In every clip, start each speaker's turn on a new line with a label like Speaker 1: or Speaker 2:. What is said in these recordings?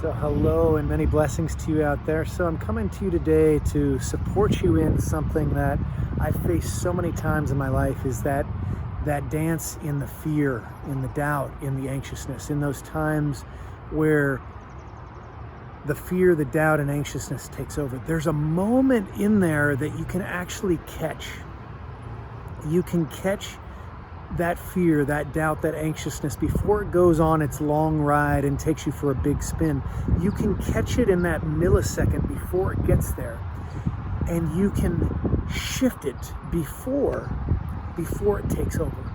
Speaker 1: So hello and many blessings to you out there. So I'm coming to you today to support you in something that I faced so many times in my life, is that dance in the fear, in the doubt, in the anxiousness, in those times where the fear, the doubt, and anxiousness takes over. There's a moment in there that you can actually catch. You can catch that fear, that doubt, that anxiousness before it goes on its long ride and takes you for a big spin. You can catch it in that millisecond before it gets there, and you can shift it before it takes over.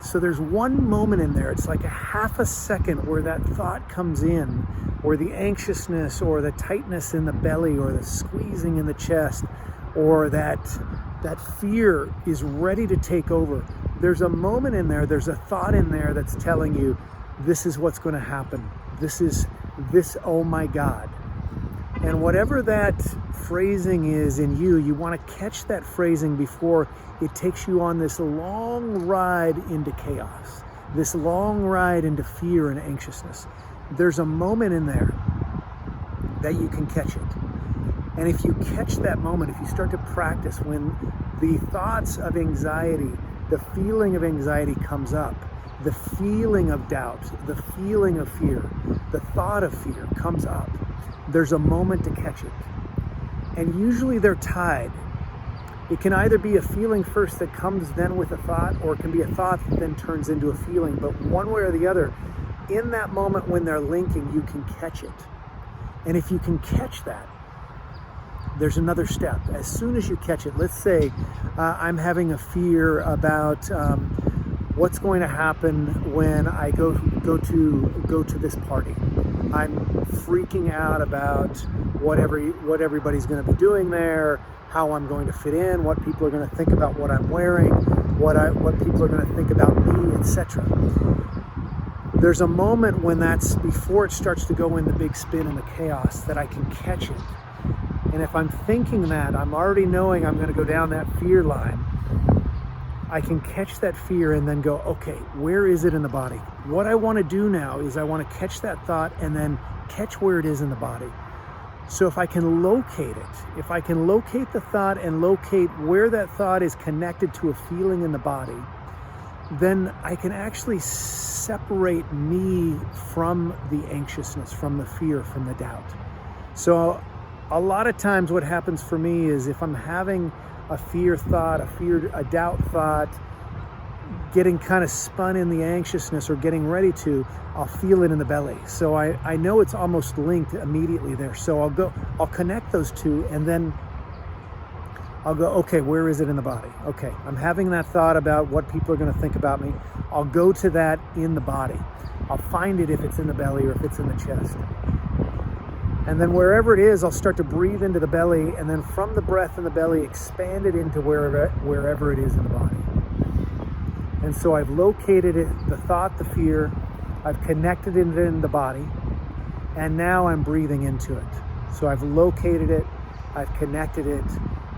Speaker 1: So there's one moment in there, it's like a half a second, where that thought comes in, or the anxiousness, or the tightness in the belly, or the squeezing in the chest, or that fear is ready to take over. There's a moment in there, there's a thought in there that's telling you, this is what's going to happen. This, oh my God. And whatever that phrasing is in you, you want to catch that phrasing before it takes you on this long ride into chaos, this long ride into fear and anxiousness. There's a moment in there that you can catch it. And if you catch that moment, if you start to practice, when the thoughts of anxiety, the feeling of anxiety comes up, the feeling of doubt, the feeling of fear, the thought of fear comes up, there's a moment to catch it. And usually they're tied. It can either be a feeling first that comes then with a thought, or it can be a thought that then turns into a feeling. But one way or the other, in that moment when they're linking, you can catch it. And if you can catch that, there's another step. As soon as you catch it, let's say I'm having a fear about what's going to happen when I go to this party. I'm freaking out about what everybody's going to be doing there, how I'm going to fit in, what people are going to think about what I'm wearing, what people are going to think about me, etc. There's a moment when that's before it starts to go in the big spin and the chaos, that I can catch it. And if I'm thinking that, I'm already knowing I'm going to go down that fear line, I can catch that fear and then go, okay, where is it in the body? What I want to do now is I want to catch that thought and then catch where it is in the body. So if I can locate it, if I can locate the thought and locate where that thought is connected to a feeling in the body, then I can actually separate me from the anxiousness, from the fear, from the doubt. So a lot of times what happens for me is, if I'm having a fear thought, a doubt thought, getting kind of spun in the anxiousness or getting ready to, I'll feel it in the belly. So I know it's almost linked immediately there. So I'll connect those two, and then I'll go, okay, where is it in the body? Okay, I'm having that thought about what people are going to think about me. I'll go to that in the body. I'll find it if it's in the belly or if it's in the chest. And then wherever it is, I'll start to breathe into the belly, and then from the breath in the belly, expand it into wherever it is in the body. And so I've located it, the thought, the fear, I've connected it in the body, and now I'm breathing into it. So I've located it, I've connected it,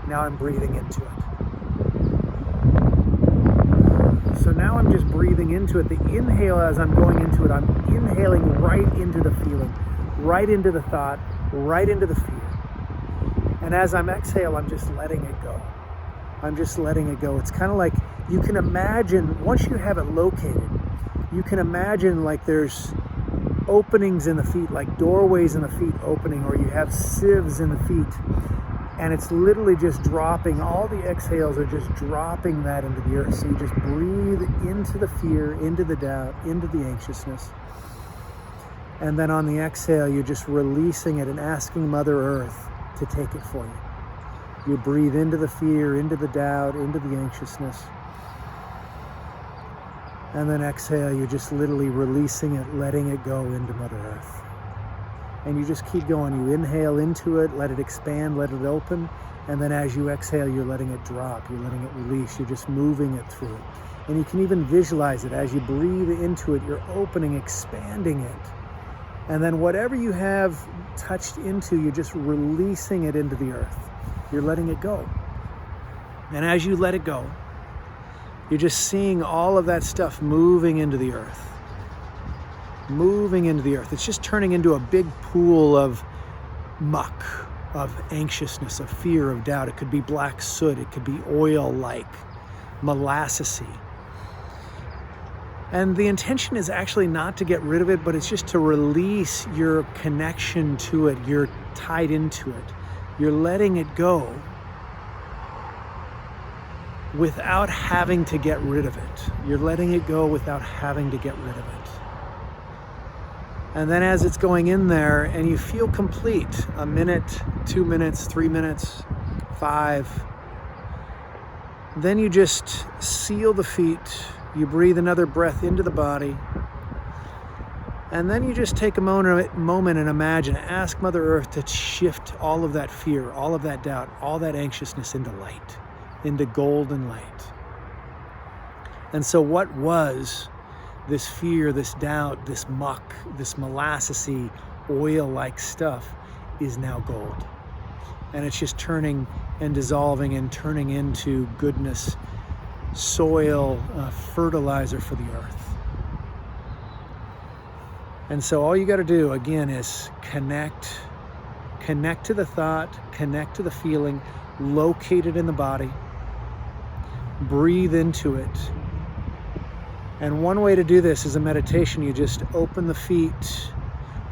Speaker 1: now I'm breathing into it. So now I'm just breathing into it. The inhale, as I'm going into it, I'm inhaling right into the feeling, right into the thought, right into the fear. And as I'm exhaling, I'm just letting it go. I'm just letting it go. It's kind of like, you can imagine, once you have it located, you can imagine like there's openings in the feet, like doorways in the feet opening, or you have sieves in the feet, and it's literally just dropping. All the exhales are just dropping that into the earth. So you just breathe into the fear, into the doubt, into the anxiousness. And then on the exhale, you're just releasing it and asking Mother Earth to take it for you. You breathe into the fear, into the doubt, into the anxiousness. And then exhale, you're just literally releasing it, letting it go into Mother Earth. And you just keep going. You inhale into it, let it expand, let it open. And then as you exhale, you're letting it drop, you're letting it release, you're just moving it through. And you can even visualize it. As you breathe into it, you're opening, expanding it. And then whatever you have touched into, you're just releasing it into the earth. You're letting it go. And as you let it go, you're just seeing all of that stuff moving into the earth. moving into the earth. It's just turning into a big pool of muck, of anxiousness, of fear, of doubt. It could be black soot. It could be oil-like, molassesy. And the intention is actually not to get rid of it, but it's just to release your connection to it. You're tied into it. You're letting it go without having to get rid of it. You're letting it go without having to get rid of it. And then as it's going in there and you feel complete, a minute, 2 minutes, 3 minutes, 5, then you just seal the feet. You breathe another breath into the body. And then you just take a moment and imagine, ask Mother Earth to shift all of that fear, all of that doubt, all that anxiousness into light, into golden light. And so what was this fear, this doubt, this muck, this molassesy, oil-like stuff is now gold. And it's just turning and dissolving and turning into goodness, soil, fertilizer for the earth. And so all you got to do, again, is connect to the thought, connect to the feeling, locate it in the body, breathe into it. And one way to do this is a meditation. You just open the feet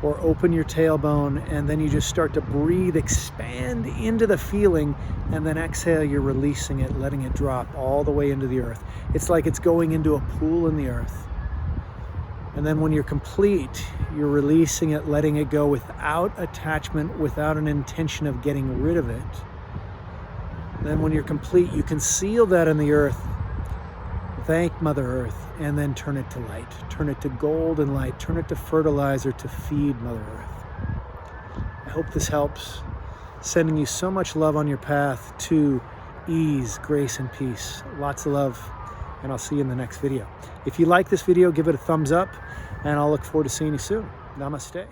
Speaker 1: or open your tailbone, and then you just start to breathe, expand into the feeling, and then exhale, you're releasing it, letting it drop all the way into the earth. It's like it's going into a pool in the earth. And then when you're complete, you're releasing it, letting it go without attachment, without an intention of getting rid of it. Then when you're complete, you can seal that in the earth, thank Mother Earth, and then turn it to light. Turn it to gold and light. Turn it to fertilizer to feed Mother Earth. I hope this helps. Sending you so much love on your path to ease, grace, and peace. Lots of love, and I'll see you in the next video. If you like this video, give it a thumbs up, and I'll look forward to seeing you soon. Namaste.